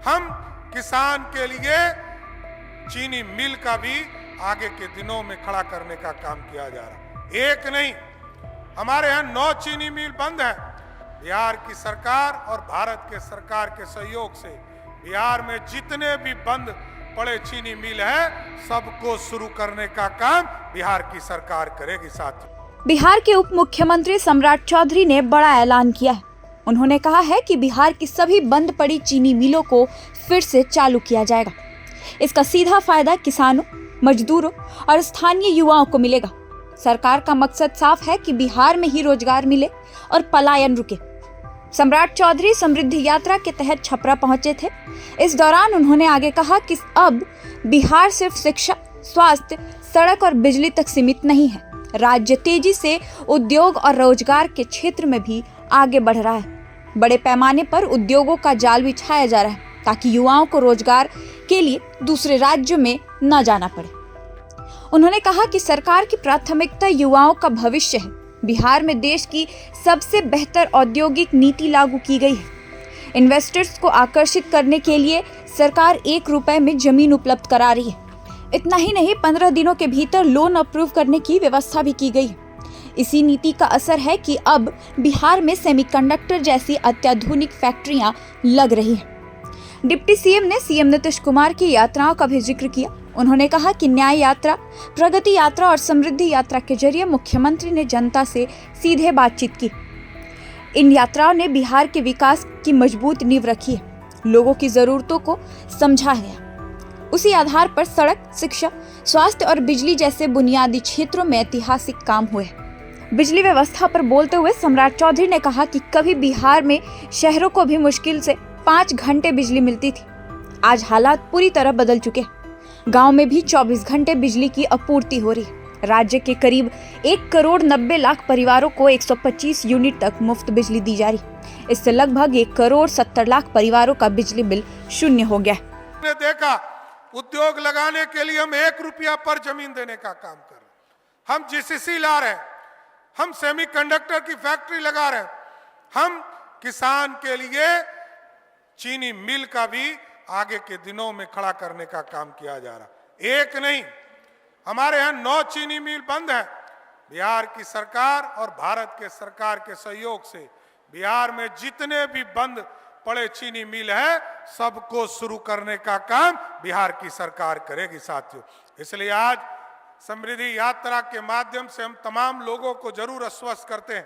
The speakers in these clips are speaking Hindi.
हम किसान के लिए चीनी मिल का भी आगे के दिनों में खड़ा करने का काम किया जा रहा है। एक नहीं, हमारे यहाँ 9 चीनी मिल बंद है। बिहार की सरकार और भारत के सरकार के सहयोग से बिहार में जितने भी बंद पड़े चीनी मिल है, सबको शुरू करने का काम बिहार की सरकार करेगी। साथियों, बिहार के उप मुख्यमंत्री सम्राट चौधरी ने बड़ा ऐलान किया है। उन्होंने कहा है कि बिहार की सभी बंद पड़ी चीनी मिलों को फिर से चालू किया जाएगा। इसका सीधा फायदा किसानों, मजदूरों और स्थानीय युवाओं को मिलेगा। सरकार का मकसद साफ है कि बिहार में ही रोजगार मिले और पलायन रुके। सम्राट चौधरी समृद्धि यात्रा के तहत छपरा पहुंचे थे। इस दौरान उन्होंने आगे कहा कि अब बिहार सिर्फ शिक्षा, स्वास्थ्य, सड़क और बिजली तक सीमित नहीं है। राज्य तेजी से उद्योग और रोजगार के क्षेत्र में भी आगे बढ़ रहा है। बड़े पैमाने पर उद्योगों का जाल बिछाया जा रहा है ताकि युवाओं को रोजगार के लिए दूसरे राज्यों में न जाना पड़े। उन्होंने कहा कि सरकार की प्राथमिकता युवाओं का भविष्य है। बिहार में देश की सबसे बेहतर औद्योगिक नीति लागू की गई है। इन्वेस्टर्स को आकर्षित करने के लिए सरकार 1 रुपए में जमीन उपलब्ध करा रही है। इतना ही नहीं, 15 दिनों के भीतर लोन अप्रूव करने की व्यवस्था भी की गई है। इसी नीति का असर है कि अब बिहार में सेमीकंडक्टर जैसी अत्याधुनिक फैक्ट्रियां लग रही हैं। डिप्टी सीएम ने सीएम नीतीश कुमार की यात्राओं का भी जिक्र किया। उन्होंने कहा कि न्याय यात्रा, प्रगति यात्रा और समृद्धि यात्रा के जरिए मुख्यमंत्री ने जनता से सीधे बातचीत की। इन यात्राओं ने बिहार के विकास की मजबूत नींव रखी है, लोगों की जरूरतों को समझा है। उसी आधार पर सड़क, शिक्षा, स्वास्थ्य और बिजली जैसे बुनियादी क्षेत्रों में ऐतिहासिक काम हुए। बिजली व्यवस्था पर बोलते हुए सम्राट चौधरी ने कहा कि कभी बिहार में शहरों को भी मुश्किल से 5 घंटे बिजली मिलती थी। आज हालात पूरी तरह बदल चुके हैं। गांव में भी 24 घंटे बिजली की आपूर्ति हो रही है। राज्य के करीब 1 करोड़ 90 लाख परिवारों को 125 यूनिट तक मुफ्त बिजली दी जा रही। इससे लगभग 1 करोड़ 70 लाख परिवारों का बिजली बिल शून्य हो गया। हमने देखा, उद्योग लगाने के लिए हम 1 रुपया पर जमीन देने का काम कर रहे हैं। हम जीसीसी ला रहे हैं, हम सेमीकंडक्टर की फैक्ट्री लगा रहे हैं, हम किसान के लिए चीनी मिल का भी आगे के दिनों में खड़ा करने का काम किया जा रहा है। एक नहीं, हमारे यहाँ 9 चीनी मिल बंद है। बिहार की सरकार और भारत के सरकार के सहयोग से बिहार में जितने भी बंद पड़े चीनी मिल है, सबको शुरू करने का काम बिहार की सरकार करेगी। साथियों, इसलिए आज समृद्धि यात्रा के माध्यम से हम तमाम लोगों को जरूर आश्वस्त करते हैं।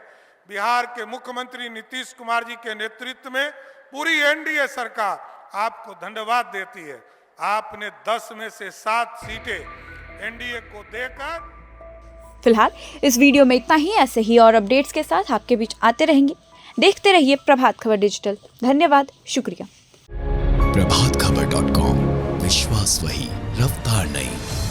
बिहार के मुख्यमंत्री नीतीश कुमार जी के नेतृत्व में पूरी एनडीए सरकार आपको धन्यवाद देती है। आपने 10 में से 7 सीटें एनडीए को देकर। फिलहाल इस वीडियो में इतना ही। ऐसे ही और अपडेट्स के साथ आपके बीच आते रहेंगे। देखते रहिए प्रभात खबर डिजिटल। धन्यवाद, शुक्रिया। प्रभातखबर.com, विश्वास वही, रफ्तार नहीं।